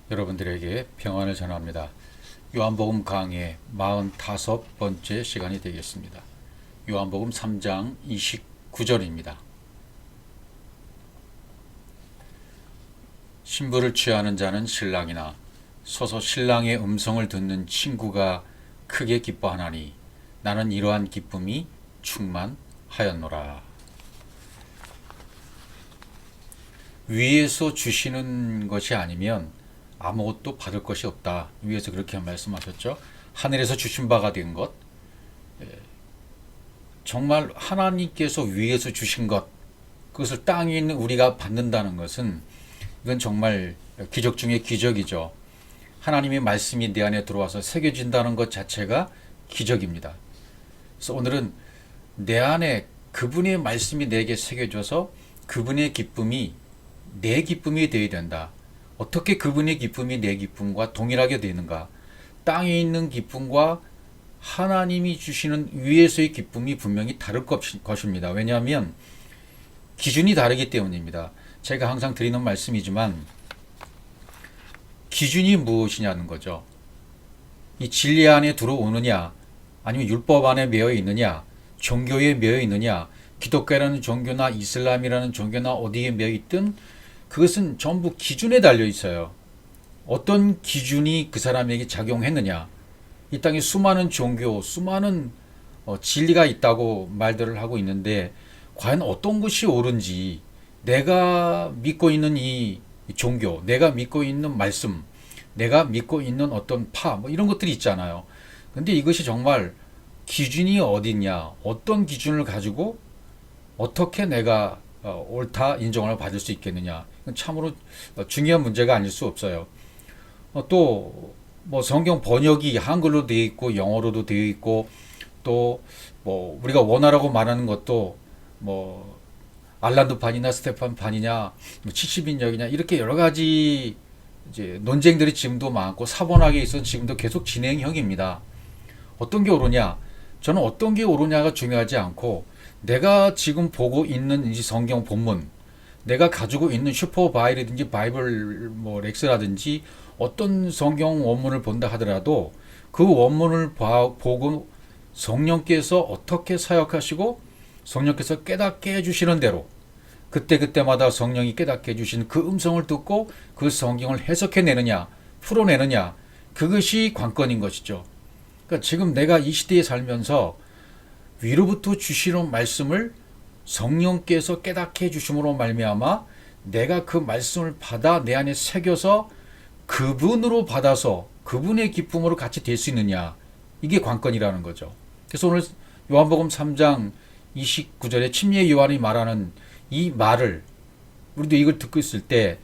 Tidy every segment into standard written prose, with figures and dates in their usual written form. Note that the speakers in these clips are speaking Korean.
여러분들에게 평안을 전합니다. 요한복음 강의 45번째 시간이 되겠습니다. 요한복음 3장 29절입니다. 신부를 취하는 자는 신랑이나 서서 신랑의 음성을 듣는 친구가 크게 기뻐하나니 나는 이러한 기쁨이 충만하였노라. 위에서 주시는 것이 아니면 아무것도 받을 것이 없다. 위에서 그렇게 말씀하셨죠. 하늘에서 주신 바가 된 것, 정말 하나님께서 위에서 주신 것, 그것을 땅에 있는 우리가 받는다는 것은 이건 정말 기적 중의 기적이죠. 하나님의 말씀이 내 안에 들어와서 새겨진다는 것 자체가 기적입니다. 그래서 오늘은 내 안에 그분의 말씀이 내게 새겨져서 그분의 기쁨이 내 기쁨이 되어야 된다. 어떻게 그분의 기쁨이 내 기쁨과 동일하게 되는가? 땅에 있는 기쁨과 하나님이 주시는 위에서의 기쁨이 분명히 다를 것입니다. 왜냐하면 기준이 다르기 때문입니다. 제가 항상 드리는 말씀이지만 기준이 무엇이냐는 거죠. 이 진리 안에 들어오느냐, 아니면 율법 안에 매여 있느냐, 종교에 매여 있느냐, 기독교라는 종교나 이슬람이라는 종교나 어디에 매여 있든 그것은 전부 기준에 달려 있어요. 어떤 기준이 그 사람에게 작용했느냐. 이 땅에 수많은 종교, 수많은 진리가 있다고 말들을 하고 있는데 과연 어떤 것이 옳은지, 내가 믿고 있는 이 종교, 내가 믿고 있는 말씀, 내가 믿고 있는 어떤 뭐 이런 것들이 있잖아요. 근데 이것이 정말 기준이 어디냐, 어떤 기준을 가지고 어떻게 내가 옳다 인정을 받을 수 있겠느냐. 참으로 중요한 문제가 아닐 수 없어요. 또 뭐 성경 번역이 한글로 되어 있고 영어로도 되어 있고 또 뭐 우리가 원어라고 말하는 것도 뭐 알란드판이나 스테판판이냐 70인역이냐 이렇게 여러 가지 이제 논쟁들이 지금도 많고 사본학에 있어서 지금도 계속 진행형입니다. 어떤 게 옳으냐? 저는 어떤 게 옳으냐가 중요하지 않고 내가 지금 보고 있는 이 성경 본문, 내가 가지고 있는 슈퍼바이라든지 바이블 뭐 렉스라든지 어떤 성경 원문을 본다 하더라도 그 원문을 보고 성령께서 어떻게 사역하시고 성령께서 깨닫게 해주시는 대로 그때그때마다 성령이 깨닫게 해주신 그 음성을 듣고 그 성경을 해석해내느냐, 풀어내느냐, 그것이 관건인 것이죠. 그러니까 지금 내가 이 시대에 살면서 위로부터 주시는 말씀을 성령께서 깨닫게 해주심으로 말미암아 내가 그 말씀을 받아 내 안에 새겨서 그분으로 받아서 그분의 기쁨으로 같이 될 수 있느냐, 이게 관건이라는 거죠. 그래서 오늘 요한복음 3장 29절에 침례 요한이 말하는 이 말을 우리도 이걸 듣고 있을 때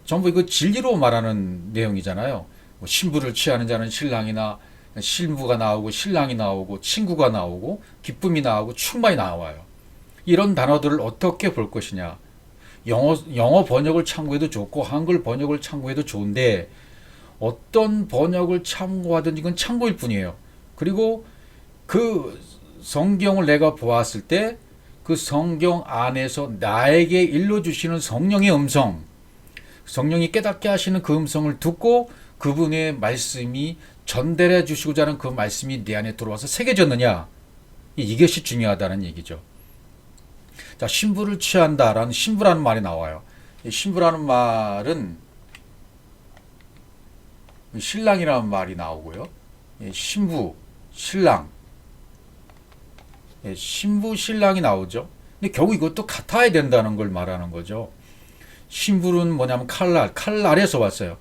전부 이거 진리로 말하는 내용이잖아요. 뭐 신부를 취하는 자는 신랑이나 신부가 나오고 신랑이 나오고 친구가 나오고 기쁨이 나오고 충만이 나와요. 이런 단어들을 어떻게 볼 것이냐. 영어 번역을 참고해도 좋고 한글 번역을 참고해도 좋은데 어떤 번역을 참고하든 이건 참고일 뿐이에요. 그리고 그 성경을 내가 보았을 때 그 성경 안에서 나에게 일러주시는 성령의 음성, 성령이 깨닫게 하시는 그 음성을 듣고 그분의 말씀이 전달해 주시고자 하는 그 말씀이 내 안에 들어와서 새겨졌느냐, 이것이 중요하다는 얘기죠. 자, 신부를 취한다라는 신부라는 말이 나와요. 신부라는 말은 신랑이라는 말이 나오고요. 신부, 신랑, 신부, 신랑이 나오죠. 근데 결국 이것도 같아야 된다는 걸 말하는 거죠. 신부는 뭐냐면 칼날에서 왔어요.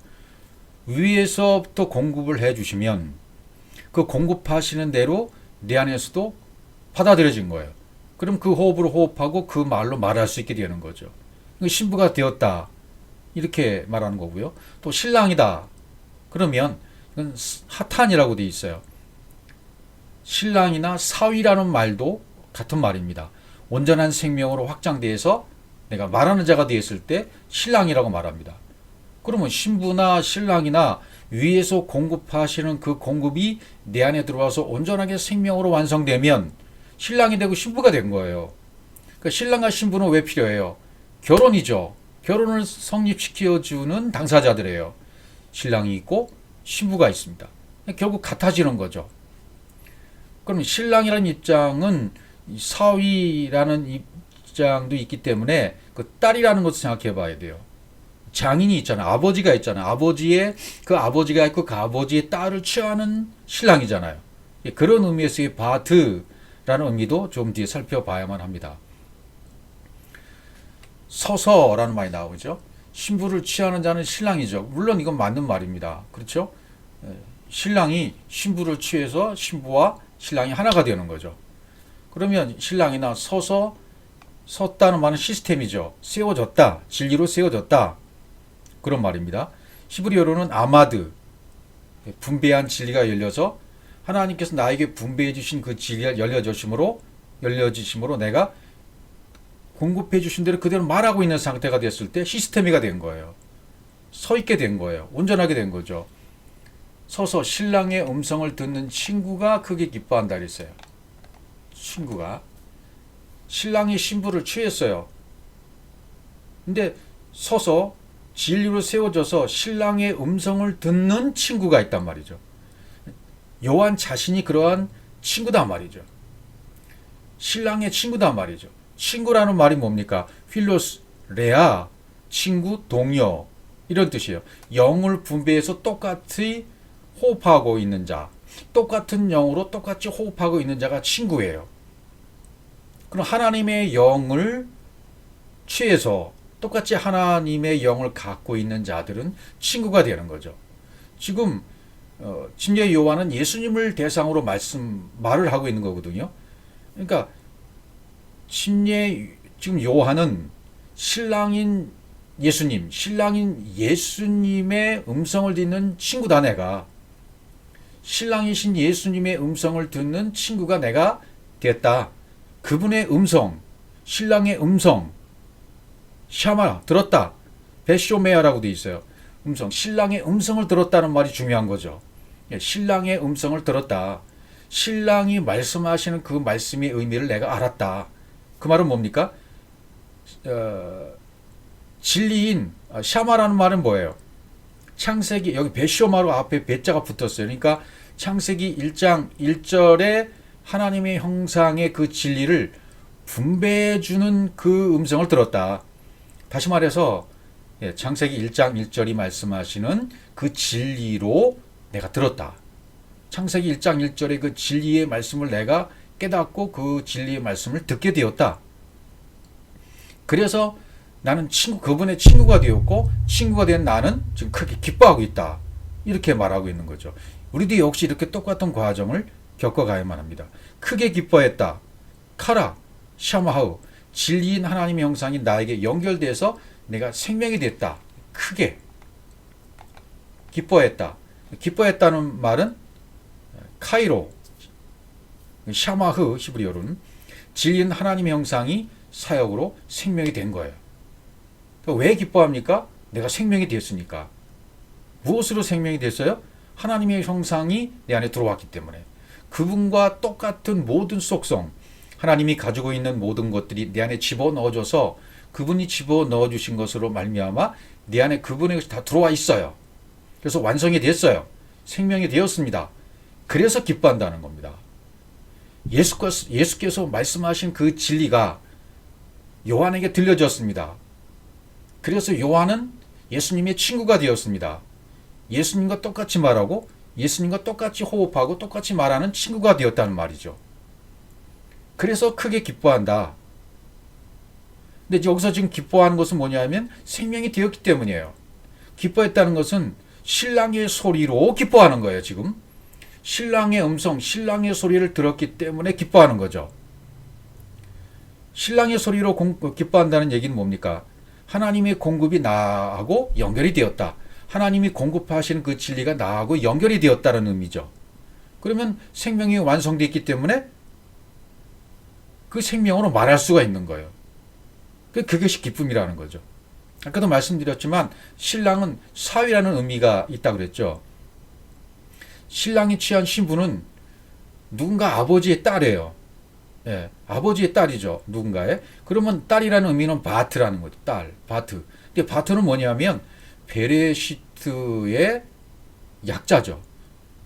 위에서부터 공급을 해주시면 그 공급하시는 대로 내 안에서도 받아들여진 거예요. 그럼 그 호흡으로 호흡하고 그 말로 말할 수 있게 되는 거죠. 신부가 되었다, 이렇게 말하는 거고요. 또 신랑이다 그러면 이건 하탄이라고 되어 있어요. 신랑이나 사위라는 말도 같은 말입니다. 온전한 생명으로 확장되어서 내가 말하는 자가 되었을 때 신랑이라고 말합니다. 그러면 신부나 신랑이나 위에서 공급하시는 그 공급이 내 안에 들어와서 온전하게 생명으로 완성되면 신랑이 되고 신부가 된 거예요. 그러니까 신랑과 신부는 왜 필요해요? 결혼이죠. 결혼을 성립시켜주는 당사자들이에요. 신랑이 있고 신부가 있습니다. 결국 같아지는 거죠. 그럼 신랑이라는 입장은 사위라는 입장도 있기 때문에 그 딸이라는 것을 생각해 봐야 돼요. 장인이 있잖아요. 아버지가 있잖아요. 그 아버지가 있고 그 아버지의 딸을 취하는 신랑이잖아요. 그런 의미에서의 바트라는 의미도 좀 뒤에 살펴봐야만 합니다. 서서라는 말이 나오죠. 신부를 취하는 자는 신랑이죠. 물론 이건 맞는 말입니다. 그렇죠? 신랑이 신부를 취해서 신부와 신랑이 하나가 되는 거죠. 그러면 신랑이나 섰다는 말은 시스템이죠. 세워졌다. 진리로 세워졌다. 그런 말입니다. 히브리어로는 아마드, 분배한 진리가 열려서 하나님께서 나에게 분배해 주신 그 진리가 열려지심으로 내가 공급해 주신 대로 그대로 말하고 있는 상태가 됐을 때 시스템이가 된 거예요. 서 있게 된 거예요. 온전하게 된 거죠. 서서 신랑의 음성을 듣는 친구가 크게 기뻐한다 그랬어요. 친구가. 신랑이 신부를 취했어요. 근데 서서 진리로 세워져서 신랑의 음성을 듣는 친구가 있단 말이죠. 요한 자신이 그러한 친구단 말이죠. 신랑의 친구단 말이죠. 친구라는 말이 뭡니까? 필로스, 레아, 친구, 동료 이런 뜻이에요. 영을 분배해서 똑같이 호흡하고 있는 자, 똑같은 영으로 똑같이 호흡하고 있는 자가 친구예요. 그럼 하나님의 영을 취해서 똑같이 하나님의 영을 갖고 있는 자들은 친구가 되는 거죠. 지금 침례 요한은 예수님을 대상으로 말을 하고 있는 거거든요. 그러니까 지금 요한은 신랑인 예수님의 음성을 듣는 친구다 내가. 신랑이신 예수님의 음성을 듣는 친구가 내가 됐다. 그분의 음성, 신랑의 음성, 샤마 들었다. 베쇼메아라고 돼 있어요. 음성, 신랑의 음성을 들었다는 말이 중요한 거죠. 신랑의 음성을 들었다. 신랑이 말씀하시는 그 말씀의 의미를 내가 알았다. 그 말은 뭡니까? 진리인 샤마라는 말은 뭐예요? 창세기 여기 베쇼마로 앞에 베자가 붙었어요. 그러니까 창세기 1장 1절에 하나님의 형상의 그 진리를 분배해 주는 그 음성을 들었다. 다시 말해서 창세기 1장 1절이 말씀하시는 그 진리로 내가 들었다. 창세기 1장 1절의 그 진리의 말씀을 내가 깨닫고 그 진리의 말씀을 듣게 되었다. 그래서 나는 그분의 친구가 되었고 친구가 된 나는 지금 크게 기뻐하고 있다. 이렇게 말하고 있는 거죠. 우리도 역시 이렇게 똑같은 과정을 겪어가야만 합니다. 크게 기뻐했다. 카라, 샤마하우, 진리인 하나님의 형상이 나에게 연결돼서 내가 생명이 됐다. 크게 기뻐했다. 기뻐했다는 말은 카이로, 샤마흐 히브리어로는 진리인 하나님의 형상이 사역으로 생명이 된 거예요. 왜 기뻐합니까? 내가 생명이 됐으니까. 무엇으로 생명이 됐어요? 하나님의 형상이 내 안에 들어왔기 때문에. 그분과 똑같은 모든 속성, 하나님이 가지고 있는 모든 것들이 내 안에 집어넣어줘서 그분이 집어넣어 주신 것으로 말미암아 내 안에 그분의 것이 다 들어와 있어요. 그래서 완성이 됐어요. 생명이 되었습니다. 그래서 기뻐한다는 겁니다. 예수께서 말씀하신 그 진리가 요한에게 들려졌습니다. 그래서 요한은 예수님의 친구가 되었습니다. 예수님과 똑같이 말하고 예수님과 똑같이 호흡하고 똑같이 말하는 친구가 되었다는 말이죠. 그래서 크게 기뻐한다. 근데 여기서 지금 기뻐하는 것은 뭐냐면 생명이 되었기 때문이에요. 기뻐했다는 것은 신랑의 소리로 기뻐하는 거예요. 지금 신랑의 음성, 신랑의 소리를 들었기 때문에 기뻐하는 거죠. 신랑의 소리로 기뻐한다는 얘기는 뭡니까? 하나님의 공급이 나하고 연결이 되었다. 하나님이 공급하시는 그 진리가 나하고 연결이 되었다는 의미죠. 그러면 생명이 완성되었기 때문에 그 생명으로 말할 수가 있는 거예요. 그것이 기쁨이라는 거죠. 아까도 말씀드렸지만 신랑은 사위라는 의미가 있다고 그랬죠. 신랑이 취한 신부는 누군가 아버지의 딸이에요. 예, 아버지의 딸이죠. 누군가의. 그러면 딸이라는 의미는 바트라는 거죠. 딸, 바트. 근데 바트는 뭐냐면 베레시트의 약자죠.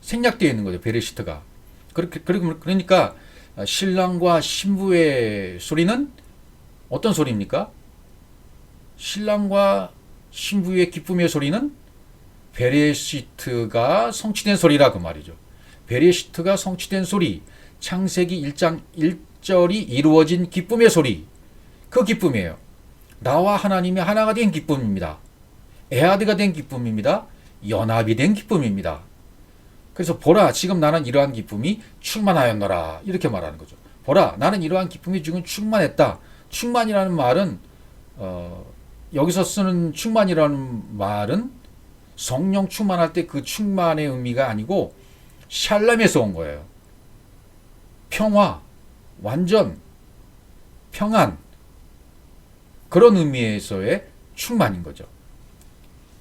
생략되어 있는 거죠. 베레시트가. 그러니까 신랑과 신부의 소리는 어떤 소리입니까? 신랑과 신부의 기쁨의 소리는 베레시트가 성취된 소리라 그 말이죠. 베레시트가 성취된 소리, 창세기 1장 1절이 이루어진 기쁨의 소리, 그 기쁨이에요. 나와 하나님이 하나가 된 기쁨입니다. 에하드가 된 기쁨입니다. 연합이 된 기쁨입니다. 그래서 보라, 지금 나는 이러한 기쁨이 충만하였노라, 이렇게 말하는 거죠. 보라, 나는 이러한 기쁨이 지금 충만했다. 충만이라는 말은 여기서 쓰는 충만이라는 말은 성령 충만할 때 그 충만의 의미가 아니고 샬렘에서 온 거예요. 평화, 완전, 평안, 그런 의미에서의 충만인 거죠.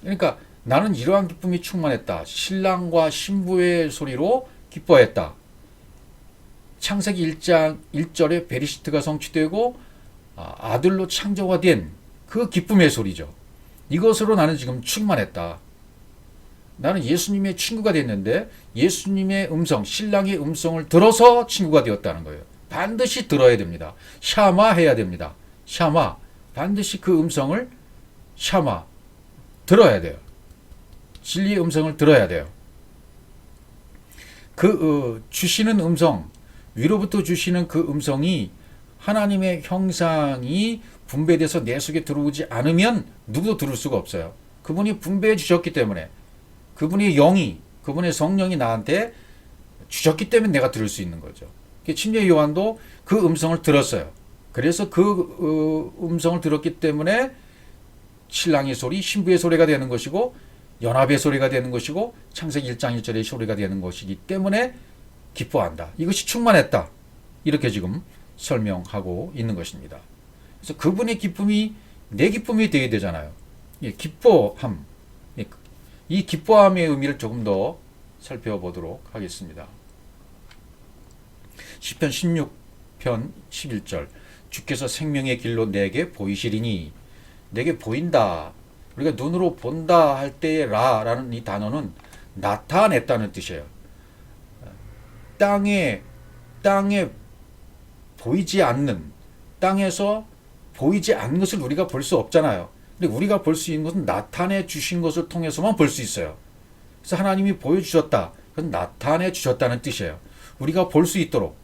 그러니까 나는 이러한 기쁨이 충만했다. 신랑과 신부의 소리로 기뻐했다. 창세기 1장 1절에 베리시트가 성취되고 아들로 창조화된 그 기쁨의 소리죠. 이것으로 나는 지금 충만했다. 나는 예수님의 친구가 됐는데 예수님의 음성, 신랑의 음성을 들어서 친구가 되었다는 거예요. 반드시 들어야 됩니다. 샤마 해야 됩니다. 샤마. 반드시 그 음성을 샤마. 들어야 돼요. 진리의 음성을 들어야 돼요. 주시는 음성, 위로부터 주시는 그 음성이 하나님의 형상이 분배돼서 내 속에 들어오지 않으면 누구도 들을 수가 없어요. 그분이 분배해 주셨기 때문에, 그분의 영이, 그분의 성령이 나한테 주셨기 때문에 내가 들을 수 있는 거죠. 침례 요한도 그 음성을 들었어요. 그래서 그 음성을 들었기 때문에 신랑의 소리, 신부의 소리가 되는 것이고 연합의 소리가 되는 것이고 창세기 1장 1절의 소리가 되는 것이기 때문에 기뻐한다. 이것이 충만했다. 이렇게 지금 설명하고 있는 것입니다. 그래서 그분의 기쁨이 내 기쁨이 되어야 되잖아요. 기뻐함. 이 기뻐함의 의미를 조금 더 살펴보도록 하겠습니다. 시편 16편 11절 주께서 생명의 길로 내게 보이시리니, 내게 보인다. 우리가 눈으로 본다 할 때의 라라는 이 단어는 나타냈다는 뜻이에요. 땅에 보이지 않는, 땅에서 보이지 않는 것을 우리가 볼 수 없잖아요. 근데 우리가 볼 수 있는 것은 나타내 주신 것을 통해서만 볼 수 있어요. 그래서 하나님이 보여주셨다. 그건 나타내 주셨다는 뜻이에요. 우리가 볼 수 있도록,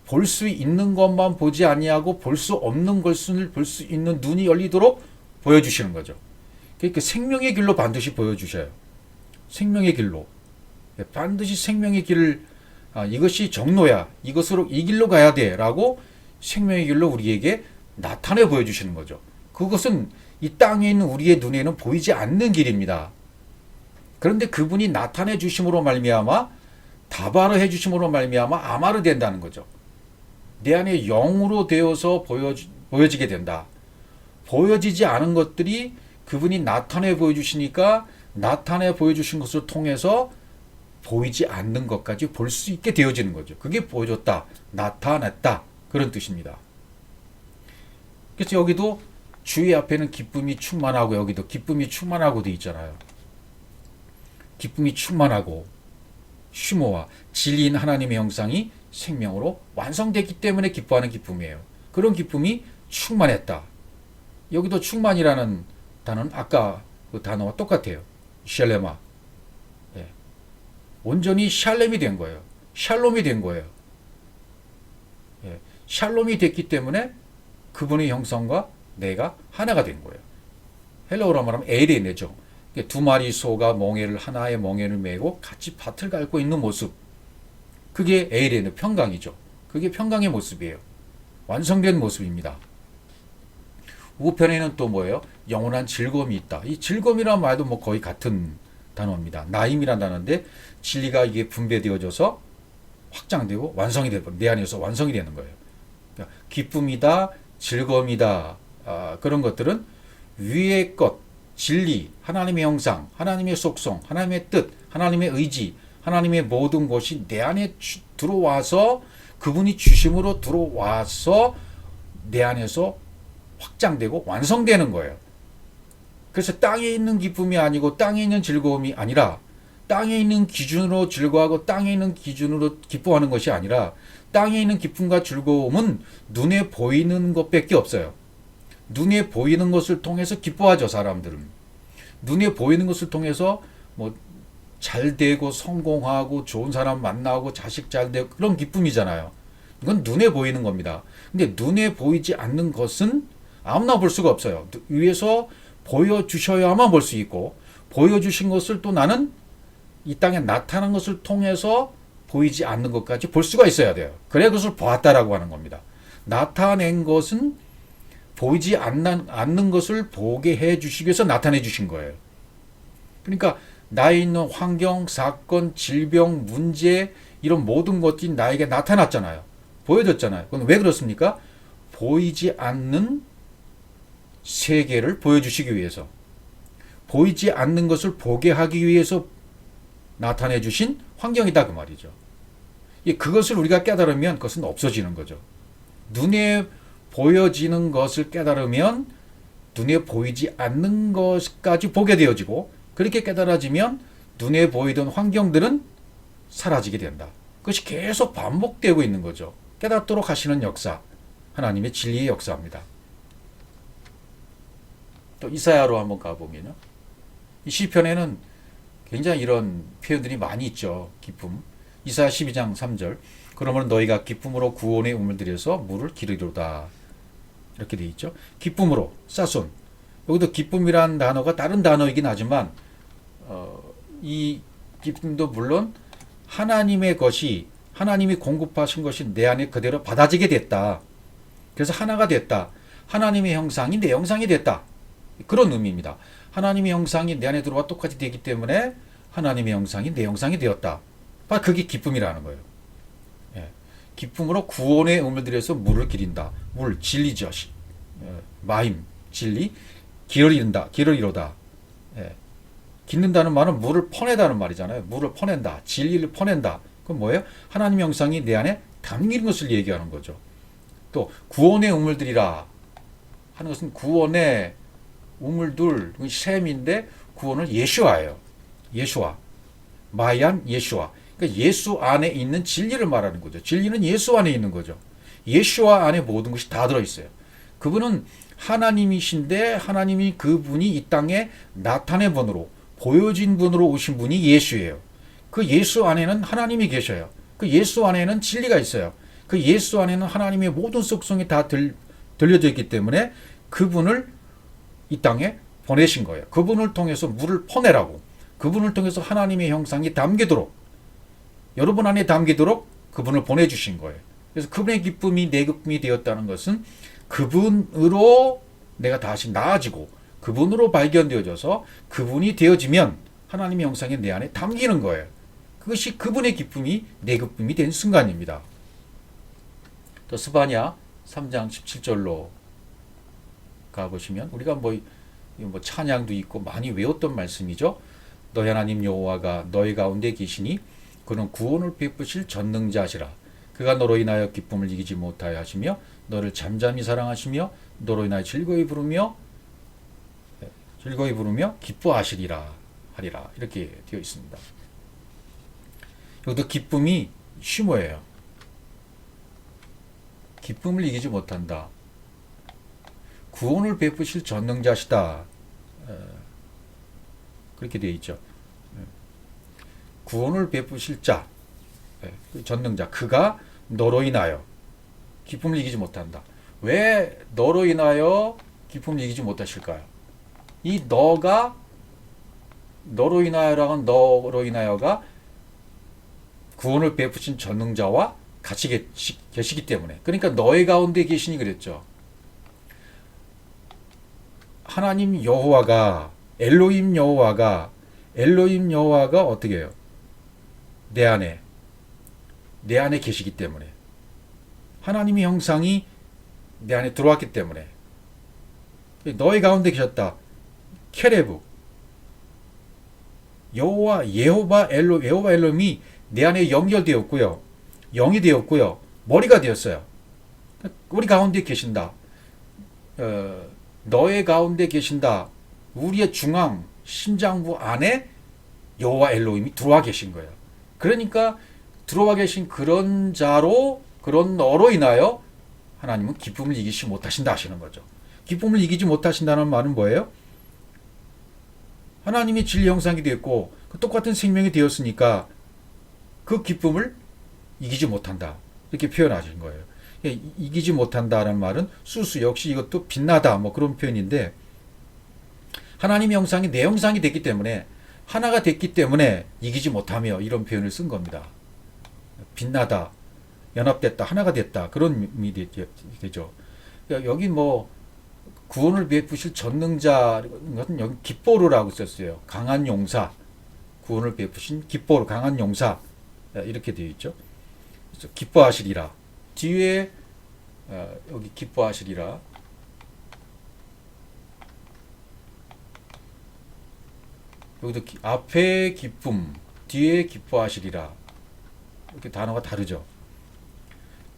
볼 수 있는 것만 보지 아니하고 볼 수 없는 것을 볼 수 있는 눈이 열리도록 보여주시는 거죠. 그러니까 생명의 길로 반드시 보여주셔요. 생명의 길로. 반드시 생명의 길을, 이것이 정로야. 이것으로 이 길로 가야 돼. 라고 생명의 길로 우리에게 나타내 보여주시는 거죠. 그것은 이 땅에 있는 우리의 눈에는 보이지 않는 길입니다. 그런데 그분이 나타내 주심으로 말미암아, 다바르 해 주심으로 말미암아 아마르 된다는 거죠. 내 안에 영으로 되어서 보여지게 된다. 보여지지 않은 것들이 그분이 나타내 보여주시니까 나타내 보여주신 것을 통해서 보이지 않는 것까지 볼 수 있게 되어지는 거죠. 그게 보여줬다, 나타냈다, 그런 뜻입니다. 그래서 여기도 주의 앞에는 기쁨이 충만하고, 여기도 기쁨이 충만하고 되어 있잖아요. 기쁨이 충만하고 슈모와 진리인 하나님의 형상이 생명으로 완성됐기 때문에 기뻐하는 기쁨이에요. 그런 기쁨이 충만했다. 여기도 충만이라는 단어는 아까 그 단어와 똑같아요. 샬레마. 온전히 샬렘이 된 거예요. 샬롬이 된 거예요. 샬롬이 됐기 때문에 그분의 형상과 내가 하나가 된 거예요. 헬라어로 말하면 에레네죠. 두 마리 소가 하나의 멍에를 메고 같이 밭을 갉고 있는 모습. 그게 에레네, 평강이죠. 그게 평강의 모습이에요. 완성된 모습입니다. 우편에는 또 뭐예요? 영원한 즐거움이 있다. 이 즐거움이란 말도 뭐 거의 같은 단어입니다. 나임이란 단어인데 진리가 이게 분배되어져서 확장되고 완성이 되고 내 안에서 완성이 되는 거예요. 그러니까 기쁨이다, 즐거움이다, 그런 것들은 위의 것, 진리, 하나님의 형상, 하나님의 속성, 하나님의 뜻, 하나님의 의지, 하나님의 모든 것이 내 안에 들어와서 그분이 주심으로 들어와서 내 안에서 확장되고 완성되는 거예요. 그래서 땅에 있는 기쁨이 아니고 땅에 있는 즐거움이 아니라 땅에 있는 기준으로 즐거워하고 땅에 있는 기준으로 기뻐하는 것이 아니라 땅에 있는 기쁨과 즐거움은 눈에 보이는 것밖에 없어요. 눈에 보이는 것을 통해서 기뻐하죠, 사람들은. 눈에 보이는 것을 통해서 뭐 잘 되고 성공하고 좋은 사람 만나고 자식 잘 되고 그런 기쁨이잖아요. 이건 눈에 보이는 겁니다. 근데 눈에 보이지 않는 것은 아무나 볼 수가 없어요. 위에서 보여주셔야만 볼 수 있고 보여주신 것을 또 나는 이 땅에 나타난 것을 통해서 보이지 않는 것까지 볼 수가 있어야 돼요. 그래야 그것을 보았다라고 하는 겁니다. 나타낸 것은 보이지 않는 것을 보게 해 주시기 위해서 나타내 주신 거예요. 그러니까 나에 있는 환경, 사건, 질병, 문제 이런 모든 것들이 나에게 나타났잖아요. 보여졌잖아요. 그건 왜 그렇습니까? 보이지 않는 세계를 보여주시기 위해서, 보이지 않는 것을 보게 하기 위해서 나타내 주신 환경이다 그 말이죠. 그것을 우리가 깨달으면 그것은 없어지는 거죠. 눈에 보여지는 것을 깨달으면 눈에 보이지 않는 것까지 보게 되어지고, 그렇게 깨달아지면 눈에 보이던 환경들은 사라지게 된다. 그것이 계속 반복되고 있는 거죠. 깨닫도록 하시는 역사, 하나님의 진리의 역사입니다. 또 이사야로 한번 가보면요, 이 시편에는 굉장히 이런 표현들이 많이 있죠. 기쁨. 이사야 12장 3절. 그러면 너희가 기쁨으로 구원의 우물 들여서 물을 기르리로다. 이렇게 돼 있죠. 기쁨으로, 사손. 여기도 기쁨이라는 단어가 다른 단어이긴 하지만 이 기쁨도 물론 하나님의 것이, 하나님이 공급하신 것이 내 안에 그대로 받아지게 됐다. 그래서 하나가 됐다. 하나님의 형상이 내 형상이 됐다. 그런 의미입니다. 하나님의 형상이 내 안에 들어와 똑같이 되기 때문에 하나님의 형상이 내 형상이 되었다. 바로 그게 기쁨이라는 거예요. 예. 기쁨으로 구원의 우물 들여서 물을 기린다. 물, 진리죠. 마임, 진리, 길을 이룬다, 길을 이루다. 예. 깃는다는 말은 물을 퍼내다는 말이잖아요. 물을 퍼낸다, 진리를 퍼낸다. 그건 뭐예요? 하나님의 형상이 내 안에 담긴 것을 얘기하는 거죠. 또 구원의 우물들이라 하는 것은 구원의 우물들, 셈인데 구원은 예수아예요. 예수아, 마얀 예수아. 그러니까 예수 안에 있는 진리를 말하는 거죠. 진리는 예수 안에 있는 거죠. 예수아 안에 모든 것이 다 들어있어요. 그분은 하나님이신데 하나님이 그분이 이 땅에 나타낸 분으로, 보여진 분으로 오신 분이 예수예요. 그 예수 안에는 하나님이 계셔요. 그 예수 안에는 진리가 있어요. 그 예수 안에는 하나님의 모든 속성이 다 들려져 있기 때문에 그분을 이 땅에 보내신 거예요. 그분을 통해서 물을 퍼내라고. 그분을 통해서 하나님의 형상이 담기도록, 여러분 안에 담기도록 그분을 보내주신 거예요. 그래서 그분의 기쁨이 내 기쁨이 되었다는 것은 그분으로 내가 다시 나아지고 그분으로 발견되어져서 그분이 되어지면 하나님의 형상이 내 안에 담기는 거예요. 그것이 그분의 기쁨이 내 기쁨이 된 순간입니다. 또 스바냐 3장 17절로 가보시면 우리가 뭐 찬양도 있고 많이 외웠던 말씀이죠. 너희 하나님 여호와가 너희 가운데 계시니 그는 구원을 베푸실 전능자시라. 그가 너로 인하여 기쁨을 이기지 못하여 하시며 너를 잠잠히 사랑하시며 너로 인하여 즐거이 부르며 기뻐하시리라 하리라. 이렇게 되어 있습니다. 여기도 기쁨이 쉼어예요. 기쁨을 이기지 못한다. 구원을 베푸실 전능자시다. 그렇게 되어 있죠. 구원을 베푸실 자, 전능자, 그가 너로 인하여 기쁨을 이기지 못한다. 왜 너로 인하여 기쁨을 이기지 못하실까요? 이 너가, 너로 인하여라는 너로 인하여가 구원을 베푸신 전능자와 같이 계시기 때문에. 그러니까 너의 가운데 계시니 그랬죠. 하나님 여호와가, 엘로힘 여호와가 어떻게 해요? 내 안에 계시기 때문에. 하나님의 형상이 내 안에 들어왔기 때문에. 너의 가운데 계셨다. 케레브, 예호바 엘로힘이 내 안에 연결되었고요. 영이 되었고요. 머리가 되었어요. 우리 가운데 계신다. 너의 가운데 계신다. 우리의 중앙 심장부 안에 여호와 엘로힘이 들어와 계신 거예요. 그러니까 들어와 계신 그런 자로 그런 너로 인하여 하나님은 기쁨을 이기지 못하신다 하시는 거죠. 기쁨을 이기지 못하신다는 말은 뭐예요? 하나님이 진리 형상이 되었고 똑같은 생명이 되었으니까 그 기쁨을 이기지 못한다. 이렇게 표현하신 거예요. 이기지 못한다라는 말은 수수 역시 이것도 빛나다 뭐 그런 표현인데 하나님의 형상이 내 형상이 됐기 때문에 하나가 됐기 때문에 이기지 못하며 이런 표현을 쓴 겁니다. 빛나다, 연합됐다, 하나가 됐다 그런 의미 되죠. 여기 뭐 구원을 베푸실 전능자 것은 여기 깃보르라고 썼어요. 강한 용사, 구원을 베푸신 깃보르, 강한 용사 이렇게 되어 있죠. 그래서 기뻐하시리라. 뒤에 여기 기뻐하시리라. 여기도 앞에 기쁨, 뒤에 기뻐하시리라. 이렇게 단어가 다르죠.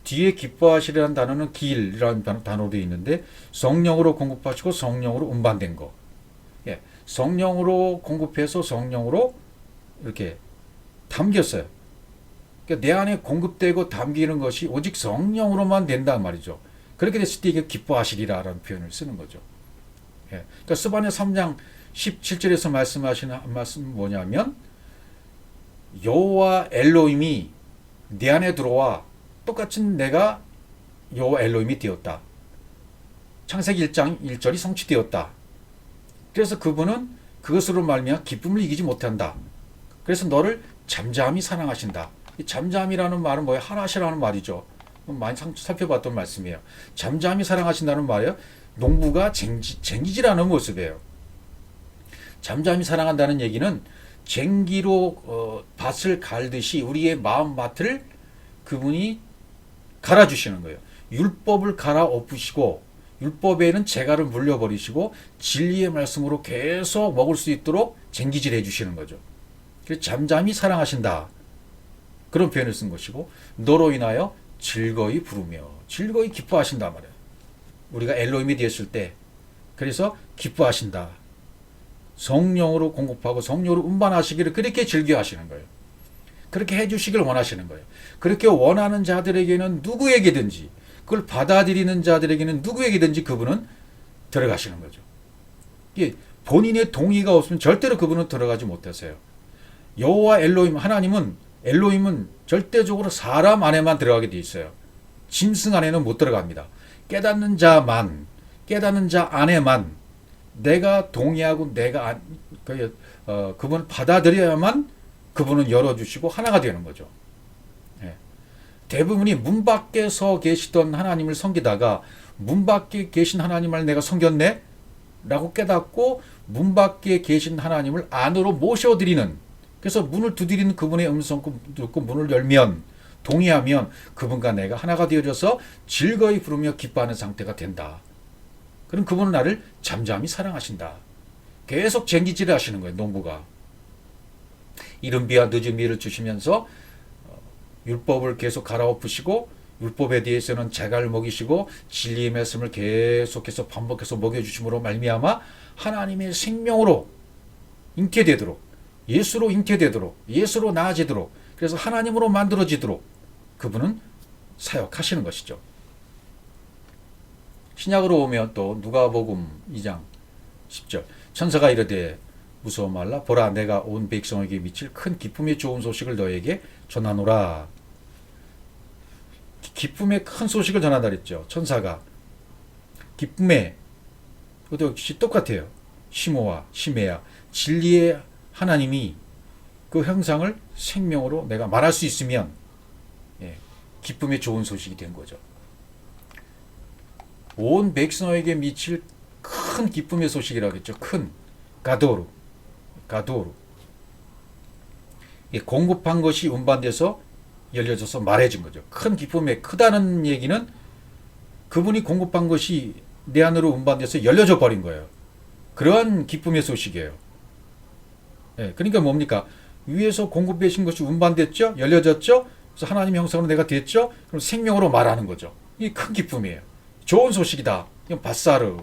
뒤에 기뻐하시리라는 단어는 길이라는 단어로 되어 있는데 성령으로 공급하시고 성령으로 운반된 거. 예, 성령으로 공급해서 성령으로 이렇게 담겼어요. 그러니까 내 안에 공급되고 담기는 것이 오직 성령으로만 된단 말이죠. 그렇게 됐을 때 이게 기뻐하시리라라는 표현을 쓰는 거죠. 예, 그러니까 스바냐 3장 17절에서 말씀하시는 말씀은 뭐냐면 여호와 엘로힘이 내 안에 들어와 똑같이 내가 여호와 엘로힘이 되었다. 창세기 1장 1절이 성취되었다. 그래서 그분은 그것으로 말미암아 기쁨을 이기지 못한다. 그래서 너를 잠잠히 사랑하신다. 이 잠잠이라는 말은 뭐예요? 하나시라는 말이죠. 많이 살펴봤던 말씀이에요. 잠잠히 사랑하신다는 말이에요. 농부가 쟁기질하는 모습이에요. 잠잠히 사랑한다는 얘기는 쟁기로 밭을 갈듯이 우리의 마음밭을 그분이 갈아주시는 거예요. 율법을 갈아엎으시고 율법에는 재갈을 물려버리시고 진리의 말씀으로 계속 먹을 수 있도록 쟁기질 해주시는 거죠. 그래서 잠잠히 사랑하신다. 그런 표현을 쓴 것이고 너로 인하여 즐거이 부르며 즐거이 기뻐하신다 말이에요. 우리가 엘로힘이 되었을 때 그래서 기뻐하신다. 성령으로 공급하고 성령으로 운반하시기를 그렇게 즐겨하시는 거예요. 그렇게 해주시길 원하시는 거예요. 그렇게 원하는 자들에게는 누구에게든지 그걸 받아들이는 자들에게는 누구에게든지 그분은 들어가시는 거죠. 이게 본인의 동의가 없으면 절대로 그분은 들어가지 못하세요. 여호와 엘로힘 엘로힘은 절대적으로 사람 안에만 들어가게 돼 있어요. 짐승 안에는 못 들어갑니다. 깨닫는 자 안에만 내가 동의하고 내가 그분을 받아들여야만 그분은 열어주시고 하나가 되는 거죠. 예. 대부분이 문 밖에 서 계시던 하나님을 섬기다가 문 밖에 계신 하나님을 내가 섬겼네? 라고 깨닫고 문 밖에 계신 하나님을 안으로 모셔드리는 그래서 문을 두드리는 그분의 음성 듣고 문을 열면 동의하면 그분과 내가 하나가 되어져서 즐거이 부르며 기뻐하는 상태가 된다. 그럼 그분은 나를 잠잠히 사랑하신다. 계속 쟁기질을 하시는 거예요. 농부가. 이른 비와 늦은 비를 주시면서 율법을 계속 갈아엎으시고 율법에 대해서는 재갈을 먹이시고 진리의 말씀을 계속해서 반복해서 먹여주심으로 말미암아 하나님의 생명으로 잉태되도록 예수로 잉태되도록 예수로 나아지도록 그래서 하나님으로 만들어지도록 그분은 사역하시는 것이죠. 신약으로 오면 또 누가복음 2장 10절 천사가 이르되 무서워 말라 보라 내가 온 백성에게 미칠 큰 기쁨의 좋은 소식을 너에게 전하노라. 기쁨의 큰 소식을 전한다 그랬죠. 천사가 기쁨의 그것도 역시 똑같아요. 시모와 시메야 진리의 하나님이 그 형상을 생명으로 내가 말할 수 있으면 기쁨의 좋은 소식이 된 거죠. 온 백성에게 미칠 큰 기쁨의 소식이라고 했죠. 큰 가도르 공급한 것이 운반돼서 열려져서 말해진 거죠. 큰 기쁨의 크다는 얘기는 그분이 공급한 것이 내 안으로 운반돼서 열려져 버린 거예요. 그러한 기쁨의 소식이에요. 그러니까 뭡니까? 위에서 공급해 주신 것이 운반됐죠? 열려졌죠? 그래서 하나님의 형상으로 내가 됐죠? 그럼 생명으로 말하는 거죠. 이게 큰 기쁨이에요. 좋은 소식이다. 이건 바사르.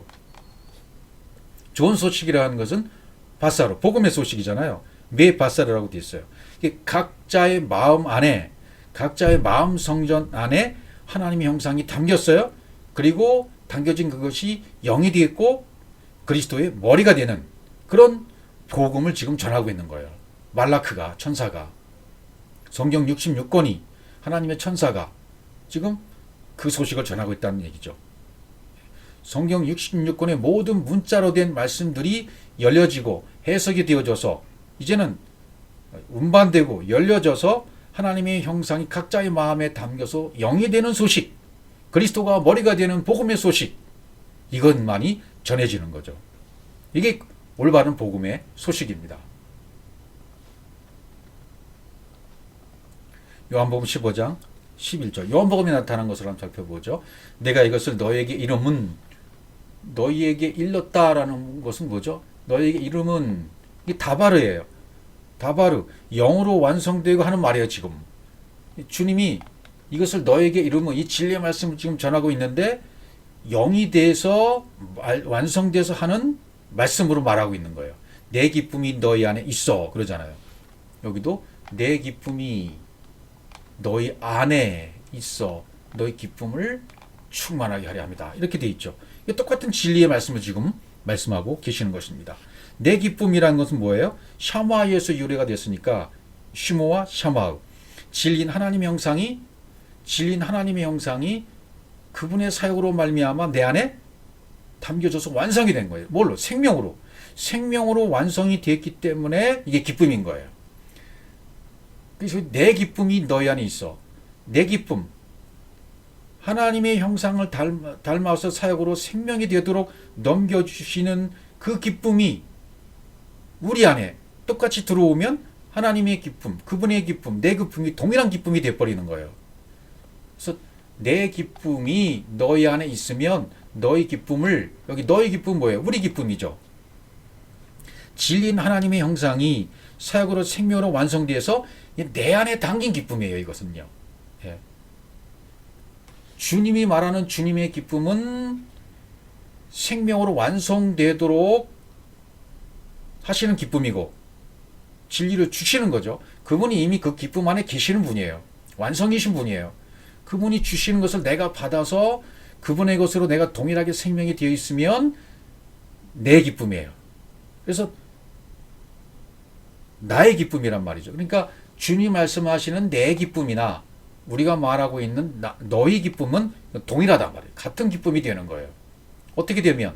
좋은 소식이라는 것은 바사로, 복음의 소식이잖아요. 매 바사르라고 되어 있어요. 이게 각자의 마음 안에, 각자의 마음 성전 안에 하나님의 형상이 담겼어요. 그리고 담겨진 그것이 영이 되었고 그리스도의 머리가 되는 그런 복음을 지금 전하고 있는 거예요. 말라크가, 천사가, 성경 66권이 하나님의 천사가 지금 그 소식을 전하고 있다는 얘기죠. 성경 66권의 모든 문자로 된 말씀들이 열려지고 해석이 되어져서 이제는 운반되고 열려져서 하나님의 형상이 각자의 마음에 담겨서 영이 되는 소식, 그리스도가 머리가 되는 복음의 소식, 이것만이 전해지는 거죠. 이게 올바른 복음의 소식입니다. 요한복음 15장 11절 요한복음에 나타난 것을 한번 살펴보죠. 내가 이것을 너희에게 이름은, 너희에게 일렀다라는 것은 뭐죠? 너희에게 이름은, 이 다바르예요. 다바르, 영으로 완성되고 하는 말이에요. 지금 주님이 이것을 너에게 이름은, 이 진리의 말씀을 지금 전하고 있는데 영이 돼서 완성돼서 하는 말씀으로 말하고 있는 거예요. 내 기쁨이 너희 안에 있어 그러잖아요. 여기도 내 기쁨이 너희 안에 있어 너희 기쁨을 충만하게 하려 합니다. 이렇게 돼 있죠. 똑같은 진리의 말씀을 지금 말씀하고 계시는 것입니다. 내 기쁨이라는 것은 뭐예요? 샤마에서 유래가 됐으니까 슈모와 샤마우, 진리인 하나님의 형상이 그분의 사역으로 말미암아 내 안에 담겨져서 완성이 된 거예요. 뭘로? 생명으로 완성이 됐기 때문에 이게 기쁨인 거예요. 그래서 내 기쁨이 너희 안에 있어. 내 기쁨, 하나님의 형상을 닮아서 사역으로 생명이 되도록 넘겨주시는 그 기쁨이 우리 안에 똑같이 들어오면 하나님의 기쁨, 그분의 기쁨, 내 기쁨이 동일한 기쁨이 되어버리는 거예요. 그래서 내 기쁨이 너희 안에 있으면 너희 기쁨을, 여기 너희 기쁨 뭐예요? 우리 기쁨이죠. 진리인 하나님의 형상이 사역으로 생명으로 완성되어서 내 안에 담긴 기쁨이에요. 이것은요. 예. 주님이 말하는 주님의 기쁨은 생명으로 완성되도록 하시는 기쁨이고 진리를 주시는 거죠. 그분이 이미 그 기쁨 안에 계시는 분이에요. 완성이신 분이에요. 그분이 주시는 것을 내가 받아서 그분의 것으로 내가 동일하게 생명이 되어 있으면 내 기쁨이에요. 그래서 나의 기쁨이란 말이죠. 그러니까 주님 말씀하시는 내 기쁨이나 우리가 말하고 있는 너희 기쁨은 동일하단 말이에요. 같은 기쁨이 되는 거예요. 어떻게 되면?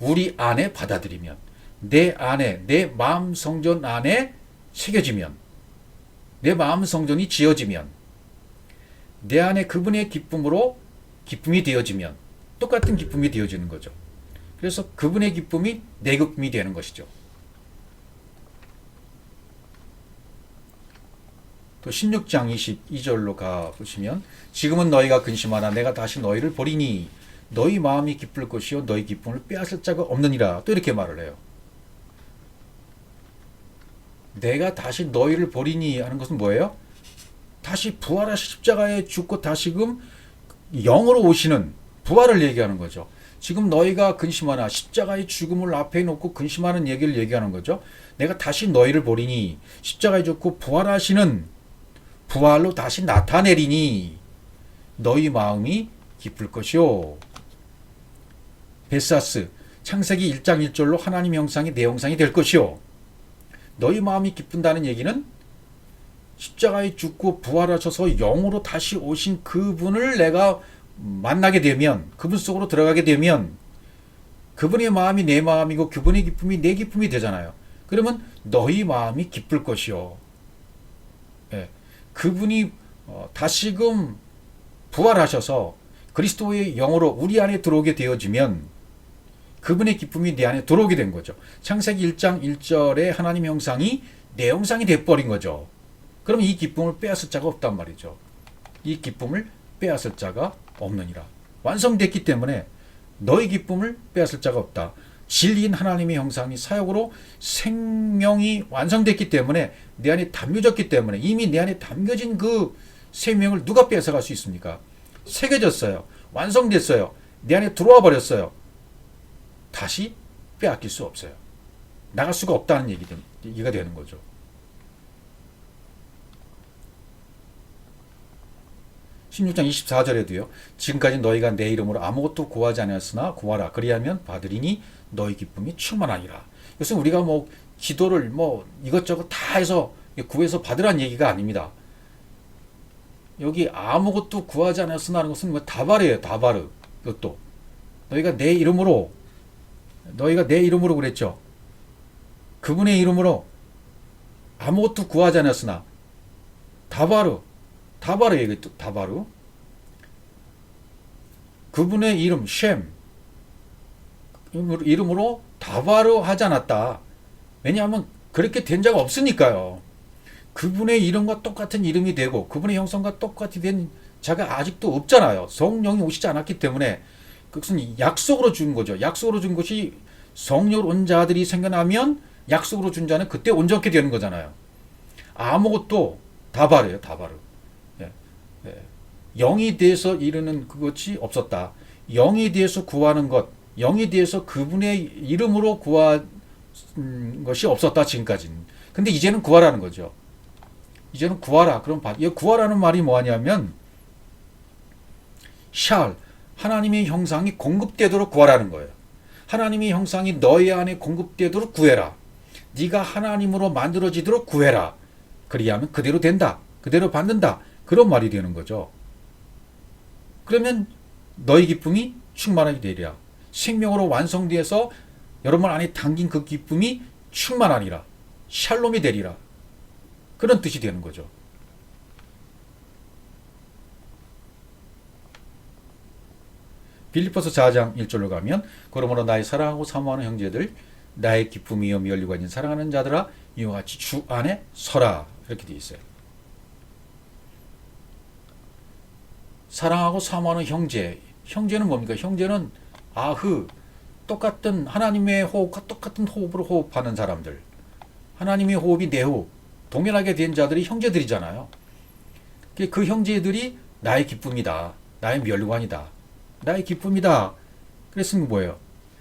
우리 안에 받아들이면, 내 안에, 내 마음 성전 안에 새겨지면, 내 마음 성전이 지어지면, 내 안에 그분의 기쁨으로 기쁨이 되어지면 똑같은 기쁨이 되어지는 거죠. 그래서 그분의 기쁨이 내 기쁨이 되는 것이죠. 또 16장 22절로 가보시면 지금은 너희가 근심하나 내가 다시 너희를 버리니 너희 마음이 기쁠 것이요 너희 기쁨을 빼앗을 자가 없느니라. 또 이렇게 말을 해요. 내가 다시 너희를 버리니 하는 것은 뭐예요? 다시 부활하신 십자가에 죽고 다시금 영으로 오시는 부활을 얘기하는 거죠. 지금 너희가 근심하나 십자가의 죽음을 앞에 놓고 근심하는 얘기를 얘기하는 거죠. 내가 다시 너희를 버리니 십자가에 죽고 부활하시는 부활로 다시 나타내리니 너희 마음이 기쁠 것이요. 베사스 창세기 1장 1절로 하나님 형상이 내 형상이 될 것이요. 너희 마음이 기쁜다는 얘기는 십자가에 죽고 부활하셔서 영으로 다시 오신 그분을 내가 만나게 되면, 그분 속으로 들어가게 되면 그분의 마음이 내 마음이고 그분의 기쁨이 내 기쁨이 되잖아요. 그러면 너희 마음이 기쁠 것이요. 예. 그분이 다시금 부활하셔서 그리스도의 영으로 우리 안에 들어오게 되어지면 그분의 기쁨이 내 안에 들어오게 된 거죠. 창세기 1장 1절에 하나님의 형상이 내 형상이 돼버린 거죠. 그럼 이 기쁨을 빼앗을 자가 없단 말이죠. 이 기쁨을 빼앗을 자가 없느니라. 완성됐기 때문에 너희 기쁨을 빼앗을 자가 없다. 진리인 하나님의 형상이 사역으로 생명이 완성됐기 때문에 내 안에 담겨졌기 때문에 이미 내 안에 담겨진 그 생명을 누가 뺏어갈 수 있습니까? 새겨졌어요. 완성됐어요. 내 안에 들어와 버렸어요. 다시 빼앗길 수 없어요. 나갈 수가 없다는 얘기가 되는 거죠. 16장 24절에도요. 지금까지 너희가 내 이름으로 아무것도 구하지 않았으나 구하라. 그리하면 받으리니 너희 기쁨이 충만하니라. 이것은 우리가 뭐 기도를 뭐 이것저것 다 해서 구해서 받으라는 얘기가 아닙니다. 여기 아무것도 구하지 않았으나 하는 것은 뭐 다발이에요. 다바르. 이것도 너희가 내 이름으로 그랬죠. 그분의 이름으로 아무것도 구하지 않았으나 다바르 얘기했죠. 다바르. 그분의 이름 쉔 이름으로 다바르 하지 않았다. 왜냐하면 그렇게 된 자가 없으니까요. 그분의 이름과 똑같은 이름이 되고 그분의 형상과 똑같이 된 자가 아직도 없잖아요. 성령이 오시지 않았기 때문에 그것은 약속으로 준 거죠. 약속으로 준 것이 성령으로 온 자들이 생겨나면 약속으로 준 자는 그때 온전케 되는 거잖아요. 아무것도 다바르예요. 다바르. 예, 예. 영이 대해서 이르는 그것이 없었다. 영이 대해서 구하는 것, 영이 대해서 그분의 이름으로 구한 것이 없었다. 지금까지는. 근데 이제는 구하라는 거죠. 이제는 구하라. 그럼 이 구하라는 말이 뭐하냐면 샬 하나님의 형상이 공급되도록 구하라는 거예요. 하나님의 형상이 너희 안에 공급되도록 구해라. 네가 하나님으로 만들어지도록 구해라. 그리하면 그대로 된다. 그대로 받는다. 그런 말이 되는 거죠. 그러면 너희 기쁨이 충만하게 되리라. 생명으로 완성되어서 여러분 안에 담긴 그 기쁨이 충만하리라. 샬롬이 되리라. 그런 뜻이 되는 거죠. 빌립보서 4장 1절로 가면 그러므로 나의 사랑하고 사모하는 형제들 나의 기쁨이요 면류관인 사랑하는 자들아 이와 같이 주 안에 서라. 이렇게 되어 있어요. 사랑하고 사모하는 형제. 형제는 뭡니까? 형제는 똑같은 하나님의 호흡과 똑같은 호흡으로 호흡하는 사람들. 하나님의 호흡이 내 호흡. 동일하게 된 자들이 형제들이잖아요. 그 형제들이 나의 기쁨이다. 나의 면류관이다. 나의 기쁨이다. 그랬으면 뭐예요?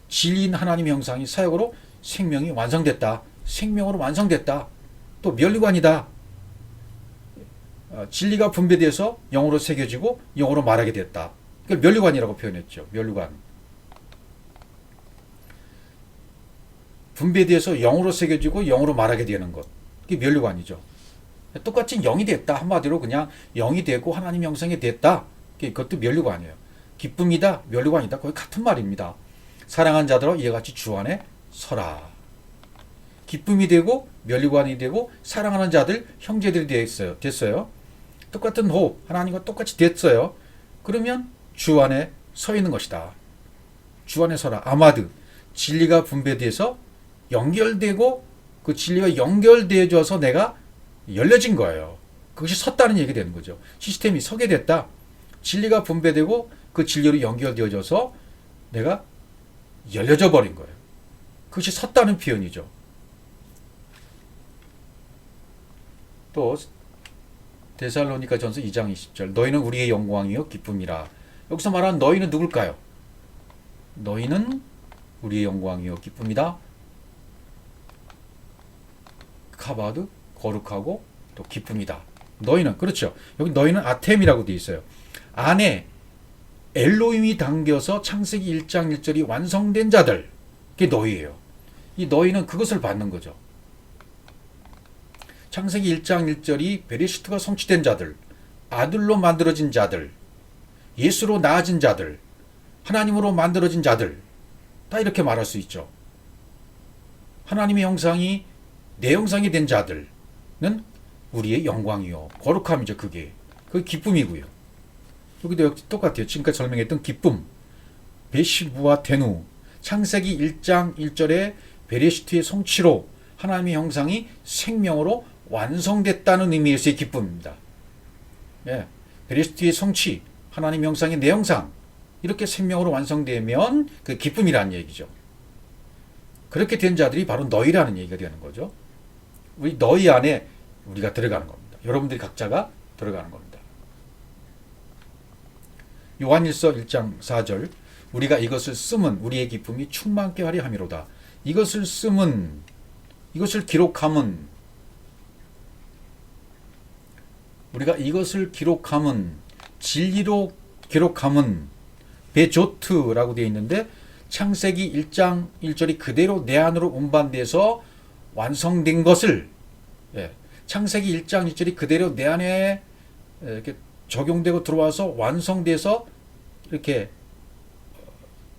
진리인 하나님의 형상이 사역으로 생명이 완성됐다. 생명으로 완성됐다. 또 면류관이다. 진리가 분배돼서 영으로 새겨지고 영으로 말하게 됐다. 그걸 면류관이라고 표현했죠. 면류관. 분배돼서 영으로 새겨지고 영으로 말하게 되는 것. 그게 면류관이죠. 똑같이 영이 됐다. 한마디로 그냥 영이 되고 하나님 형상이 됐다. 그것도 면류관이에요. 기쁨이다. 면류관이다. 거의 같은 말입니다. 사랑한 자들아 이와 같이 주 안에 서라. 기쁨이 되고 면류관이 되고 사랑하는 자들 형제들이 됐어요. 똑같은 호흡 하나님과 똑같이 됐어요. 그러면 주 안에 서 있는 것이다. 주 안에 서라. 아마드 진리가 분배돼서 연결되고 그 진리가 연결되어져서 내가 열려진 거예요. 그것이 섰다는 얘기 되는 거죠. 시스템이 서게 됐다. 진리가 분배되고 그 진리로 연결되어져서 내가 열려져 버린 거예요. 그것이 섰다는 표현이죠. 또 데살로니가 전서 2장 20절 너희는 우리의 영광이요 기쁨이라. 여기서 말하는 너희는 누굴까요? 너희는 우리의 영광이요 기쁨이다. 카바드 거룩하고 또 기쁨이다. 너희는 그렇죠. 여기 너희는 아템이라고 되어 있어요. 안에 엘로힘이 담겨서 창세기 1장 1절이 완성된 자들. 그게 너희예요. 이 너희는 그것을 받는 거죠. 창세기 1장 1절이 베레시트가 성취된 자들, 아들로 만들어진 자들, 예수로 나아진 자들, 하나님으로 만들어진 자들 다 이렇게 말할 수 있죠. 하나님의 형상이 내 형상이 된 자들은 우리의 영광이요 거룩함이죠. 그게 기쁨이고요. 여기도 역시 똑같아요. 지금까지 설명했던 기쁨, 베시부와 데누, 창세기 1장 1절에 베레시트의 성취로 하나님의 형상이 생명으로 완성됐다는 의미에서의 기쁨입니다. 예, 베레시트의 성취, 하나님 형상의 내 형상 이렇게 생명으로 완성되면 그 기쁨이라는 얘기죠. 그렇게 된 자들이 바로 너희라는 얘기가 되는 거죠. 너희 안에 우리가 들어가는 겁니다. 여러분들이 각자가 들어가는 겁니다. 요한일서 1장 4절 우리가 이것을 쓰면 우리의 기쁨이 충만케 하려 함이로다. 이것을 쓰면, 이것을 기록하면, 우리가 이것을 기록하면, 진리로 기록하면, 베조트라고 되어 있는데, 창세기 1장 1절이 그대로 내 안으로 운반돼서 완성된 것을, 창세기 1장 1절이 그대로 내 안에 이렇게 적용되고 들어와서 완성돼서 이렇게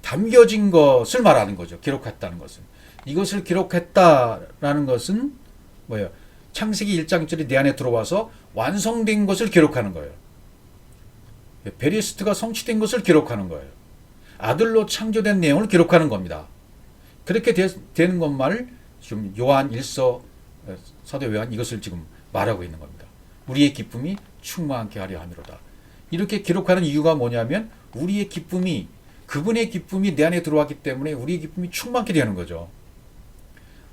담겨진 것을 말하는 거죠. 기록했다는 것은. 이것을 기록했다라는 것은 뭐예요? 창세기 1장 1절이 내 안에 들어와서 완성된 것을 기록하는 거예요. 베리스트가 성취된 것을 기록하는 거예요. 아들로 창조된 내용을 기록하는 겁니다. 그렇게 되는 것만을 지금 요한 1서 사도 요한 이것을 지금 말하고 있는 겁니다. 우리의 기쁨이 충만케 하려 함이로다. 이렇게 기록하는 이유가 뭐냐면 우리의 기쁨이, 그분의 기쁨이 내 안에 들어왔기 때문에 우리의 기쁨이 충만케 되는 거죠.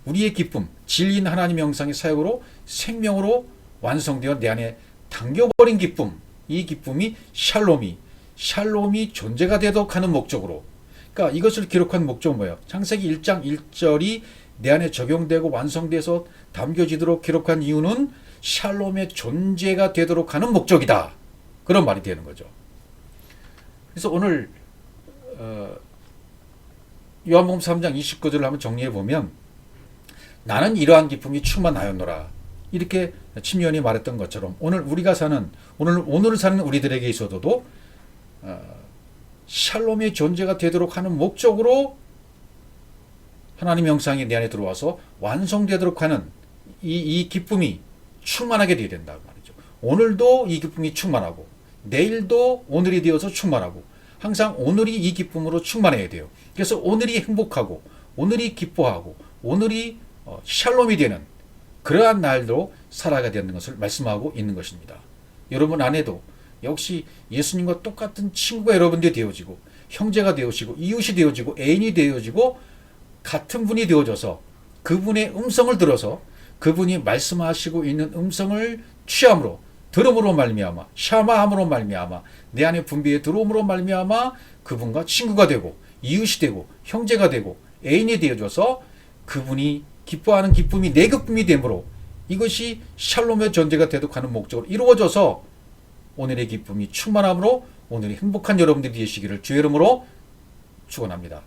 우리의 기쁨, 진리인 하나님의 형상의 사역으로 생명으로 완성되어 내 안에 담겨버린 기쁨, 이 기쁨이 샬롬이 존재가 되도록 하는 목적으로, 그러니까 이것을 기록한 목적은 뭐예요? 창세기 1장 1절이 내 안에 적용되고 완성돼서 담겨지도록 기록한 이유는 샬롬의 존재가 되도록 하는 목적이다. 그런 말이 되는 거죠. 그래서 오늘 요한복음 3장 29절을 한번 정리해 보면, 나는 이러한 기쁨이 충만하였노라. 이렇게 침례원이 말했던 것처럼 오늘 우리가 사는, 오늘 사는 우리들에게 있어도 샬롬의 존재가 되도록 하는 목적으로 하나님 형상이 내 안에 들어와서 완성되도록 하는 이 기쁨이 충만하게 되어야 된다 말이죠. 오늘도 이 기쁨이 충만하고 내일도 오늘이 되어서 충만하고 항상 오늘이 이 기쁨으로 충만해야 돼요. 그래서 오늘이 행복하고 오늘이 기뻐하고 오늘이 샬롬이 되는 그러한 날도 살아가야 되는 것을 말씀하고 있는 것입니다. 여러분 안에도 역시 예수님과 똑같은 친구가 여러분들이 되어지고 형제가 되어지고 이웃이 되어지고 애인이 되어지고 같은 분이 되어져서 그분의 음성을 들어서 그분이 말씀하시고 있는 음성을 취함으로, 들음으로 말미암아, 샤마함으로 말미암아, 내 안에 분비에 들어옴으로 말미암아 그분과 친구가 되고 이웃이 되고 형제가 되고 애인이 되어져서 그분이 기뻐하는 기쁨이 내 기쁨이 되므로 이것이 샬롬의 존재가 되도록 하는 목적으로 이루어져서 오늘의 기쁨이 충만함으로 오늘이 행복한 여러분들이 되시기를 주의 이름으로 축원합니다.